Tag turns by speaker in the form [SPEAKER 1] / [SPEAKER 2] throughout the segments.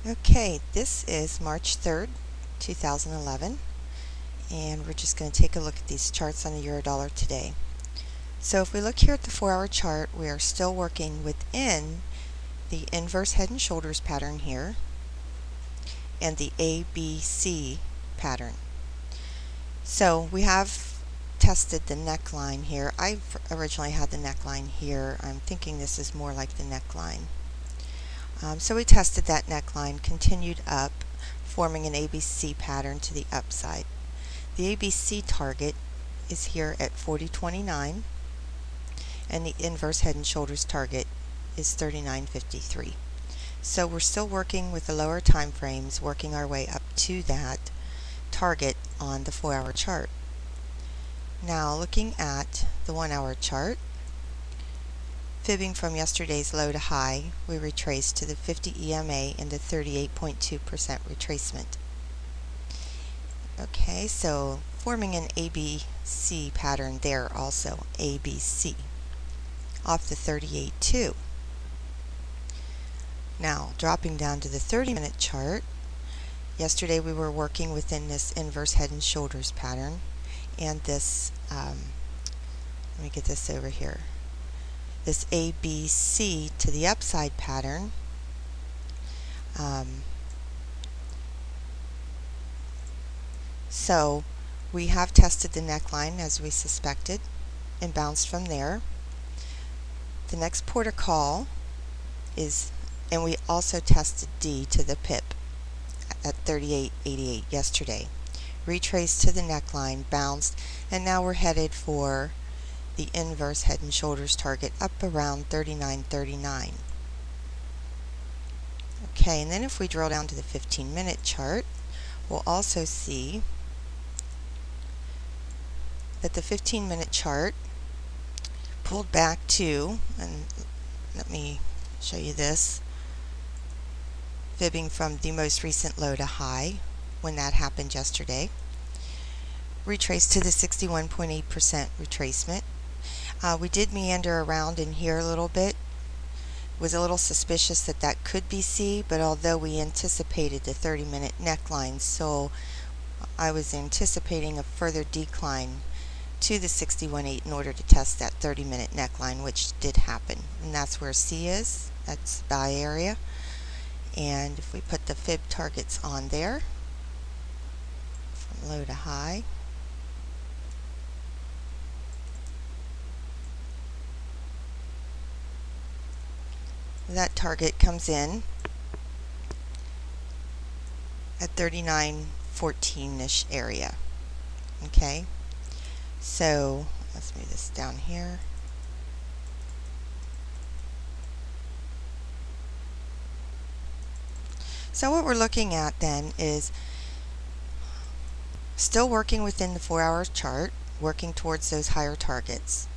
[SPEAKER 1] Okay, this is March 3rd, 2011, and we're just going to take a look at these charts on the Eurodollar today. So if we look here at the 4-hour chart, we are still working within the inverse head and shoulders pattern here and the ABC pattern. So we have tested the neckline here. I originally had the neckline here. I'm thinking this is more like the neckline. So we tested that neckline, continued up, forming an ABC pattern to the upside. The ABC target is here at 40.29, and the inverse head and shoulders target is 39.53. So we're still working with the lower time frames, working our way up to that target on the 4-hour chart. Now looking at the 1-hour chart, fibbing from yesterday's low to high, we retrace to the 50 EMA and the 38.2% retracement. Okay, so forming an ABC pattern there also, ABC, off the 38.2. Now, dropping down to the 30-minute chart, yesterday we were working within this inverse head and shoulders pattern, and this, let me get this over here, this ABC to the upside pattern. So we have tested the neckline as we suspected and bounced from there. The next port of call is, and we also tested D to the pip at 38.88 yesterday. Retraced to the neckline, bounced, and now we're headed for the inverse head and shoulders target up around 39.39. Okay, and then if we drill down to the 15-minute chart, we'll also see that the 15-minute chart pulled back to, and let me show you this, fibbing from the most recent low to high when that happened yesterday. Retraced to the 61.8% retracement. We did meander around in here a little bit. Was a little suspicious that that could be C, but although we anticipated the 30-minute neckline, so I was anticipating a further decline to the 61.8 in order to test that 30-minute neckline, which did happen. And that's where C is. That's the buy area. And if we put the fib targets on there, from low to high, that target comes in at 39.14-ish area. Okay, so let's move this down here. So what we're looking at then is still working within the 4-hour chart, working towards those higher targets.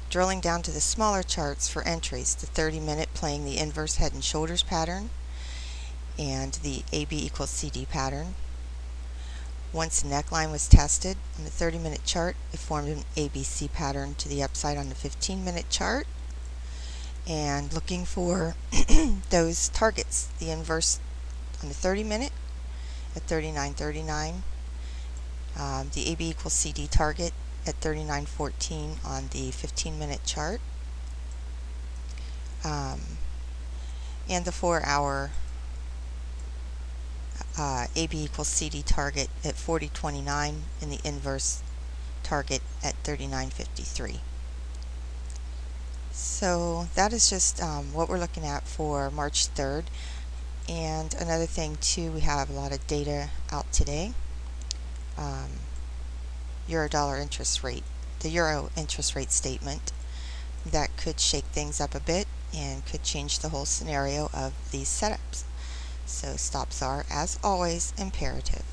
[SPEAKER 1] Drilling down to the smaller charts for entries, the 30-minute playing the inverse head and shoulders pattern and the AB equals CD pattern. Once the neckline was tested on the 30-minute chart, it formed an ABC pattern to the upside on the 15-minute chart, and looking for those targets, the inverse on the 30-minute at 39.39, the AB equals CD target at 39.14 on the 15-minute chart, and the 4-hour AB equals CD target at 40.29 and the inverse target at 39.53. So that is just what we're looking at for March 3rd. And another thing too, we have a lot of data out today. Eurodollar interest rate, the euro interest rate statement, that could shake things up a bit and could change the whole scenario of these setups. So stops are, as always, imperative.